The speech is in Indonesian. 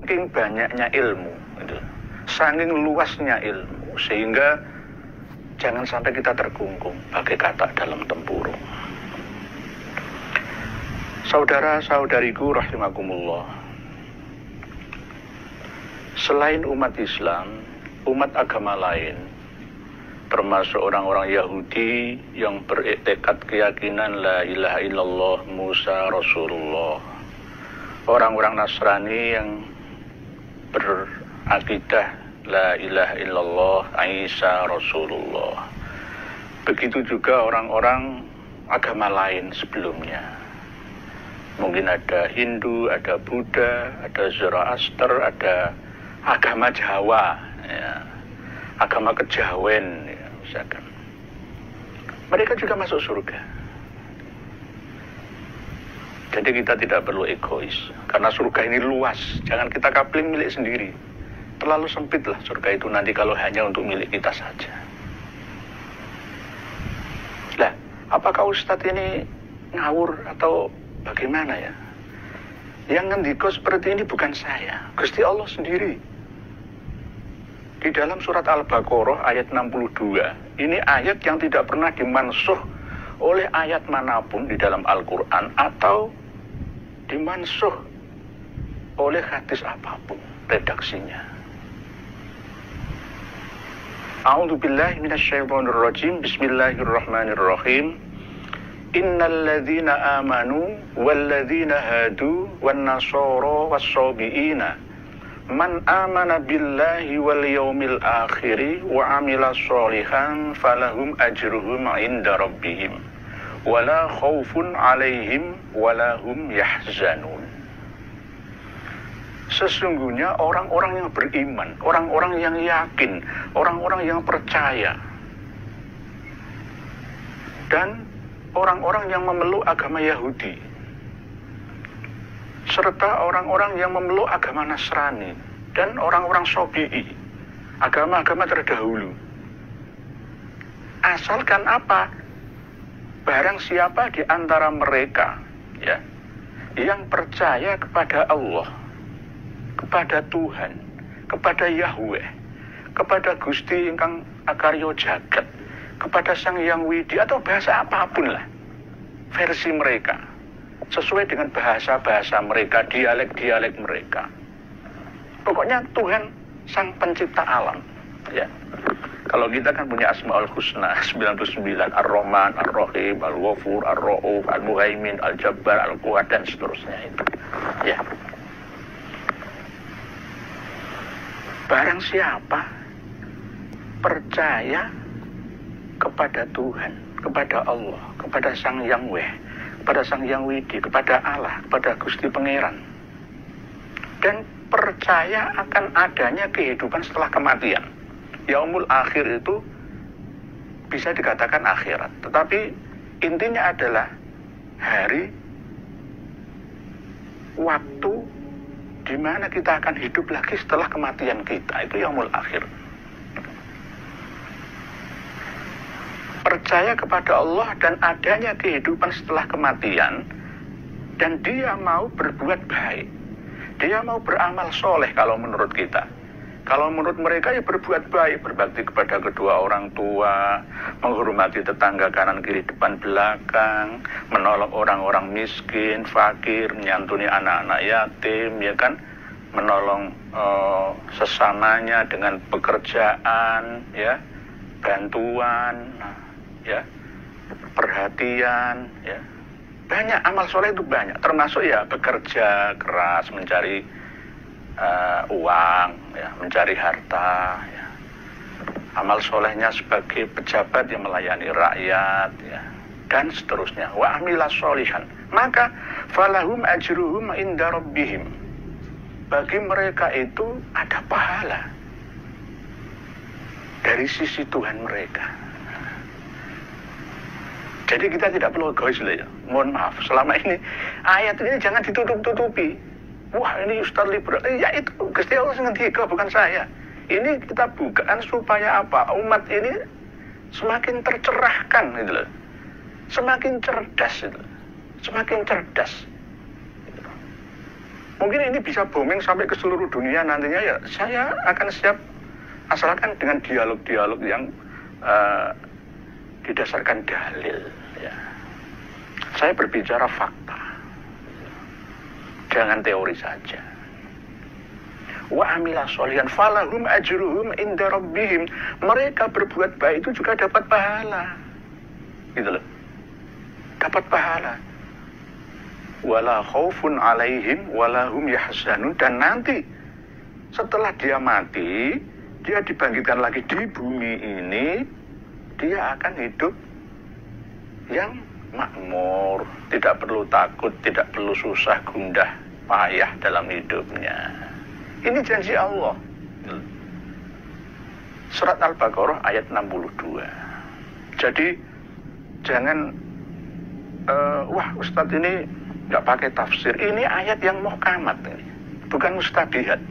saking banyaknya ilmu, gitu. Saking luasnya ilmu, sehingga jangan sampai kita terkungkung bagai katak dalam tempurung. Saudara-saudariku rahimakumullah, selain umat Islam, umat agama lain, termasuk orang-orang Yahudi yang beriktikad keyakinan la ilaha illallah Musa Rasulullah, orang-orang Nasrani yang berakidah la ilaha illallah Isa Rasulullah, begitu juga orang-orang agama lain sebelumnya. Mungkin ada Hindu, ada Buddha, ada Zoroaster, ada agama Jawa, ya, agama kejawen, ya, misalkan. Mereka juga masuk surga. Jadi kita tidak perlu egois, karena surga ini luas. Jangan kita kapling milik sendiri. Terlalu sempitlah surga itu nanti kalau hanya untuk milik kita saja. Lah, apakah Ustadz ini ngawur atau bagaimana ya? Yang ngendiko seperti ini bukan saya, Gusti Allah sendiri. Di dalam surat Al-Baqarah ayat 62, ini ayat yang tidak pernah dimansuh oleh ayat manapun di dalam Al-Quran atau dimansuh oleh hadis apapun redaksinya. A'udzubillahi minasyaitonirrajim. Bismillahirrahmanirrahim. Innalladzina amanu walladzina hadu wan nasara was-sabiina man amana billahi wal yaumil akhiri wa amila sholihan falahum ajruhum 'inda rabbihim wala khaufun 'alaihim wala hum yahzanun. Sesungguhnya orang-orang yang beriman, orang-orang yang yakin, orang-orang yang percaya, dan orang-orang yang memeluk agama Yahudi, serta orang-orang yang memeluk agama Nasrani, dan orang-orang Sobi'i, agama-agama terdahulu. Asalkan apa? Barang siapa di antara mereka, ya, yang percaya kepada Allah, kepada Tuhan, kepada Yahweh, kepada Gusti ingkang akarya jagat, kepada Sang Hyang Widi, atau bahasa apapun lah versi mereka, sesuai dengan bahasa-bahasa mereka, dialek-dialek mereka. Pokoknya Tuhan Sang Pencipta alam, ya. Kalau kita kan punya Asmaul Husna 99, Ar-Rahman, Ar-Rahim, Al-Ghafur, Ar-Ra'uf, Al-Muhaimin, Al-Jabbar, Al-Quwat, dan seterusnya itu, ya. Barang siapa percaya kepada Tuhan, kepada Allah, kepada Sang Yahweh, kepada Sang Hyang Widi, kepada Allah, kepada Gusti Pangeran, dan percaya akan adanya kehidupan setelah kematian. Yaumul akhir itu bisa dikatakan akhirat, tetapi intinya adalah hari, waktu di mana kita akan hidup lagi setelah kematian kita. Itu yaumul akhir. Percaya kepada Allah dan adanya kehidupan setelah kematian, dan dia mau berbuat baik, dia mau beramal soleh. Kalau menurut kita, kalau menurut mereka ya berbuat baik, berbakti kepada kedua orang tua, menghormati tetangga kanan kiri depan belakang, menolong orang-orang miskin, fakir, menyantuni anak-anak yatim, ya kan, menolong sesamanya dengan pekerjaan, ya, bantuan, ya, perhatian, ya. Banyak amal soleh itu banyak, termasuk ya bekerja keras mencari uang, ya, mencari harta, ya. Amal solehnya sebagai pejabat yang melayani rakyat, ya, dan seterusnya. Wa amila sholihan, maka falahum ajruhum inda rabbihim, bagi mereka itu ada pahala dari sisi Tuhan mereka. Jadi kita tidak perlu egois, ya. Mohon maaf, selama ini ayat ini jangan ditutup-tutupi. Wah, ini Ustaz liberal. Ya itu Gusti Allah ngendika, bukan saya. Ini kita bukaan supaya apa? Umat ini semakin tercerahkan, gitu loh. Semakin cerdas, gitu. Semakin cerdas. Mungkin ini bisa booming sampai ke seluruh dunia nantinya, ya saya akan siap, asalkan dengan dialog-dialog yang didasarkan dalil. Ya. Saya berbicara fakta, jangan teori saja. Wa amila sholihan falahum ajruhum inda rabbihim. Mereka berbuat baik itu juga dapat pahala. Gitu loh. Dapat pahala. Wala khaufun alaihim wala hum yahzanun. Dan nanti setelah dia mati, dia dibangkitkan lagi di bumi ini, dia akan hidup yang makmur, tidak perlu takut, tidak perlu susah, gundah, payah dalam hidupnya. Ini janji Allah. Surat Al-Baqarah ayat 62. Jadi jangan wah Ustadz ini nggak pakai tafsir. Ini ayat yang muhkamat ini, bukan mustabihat.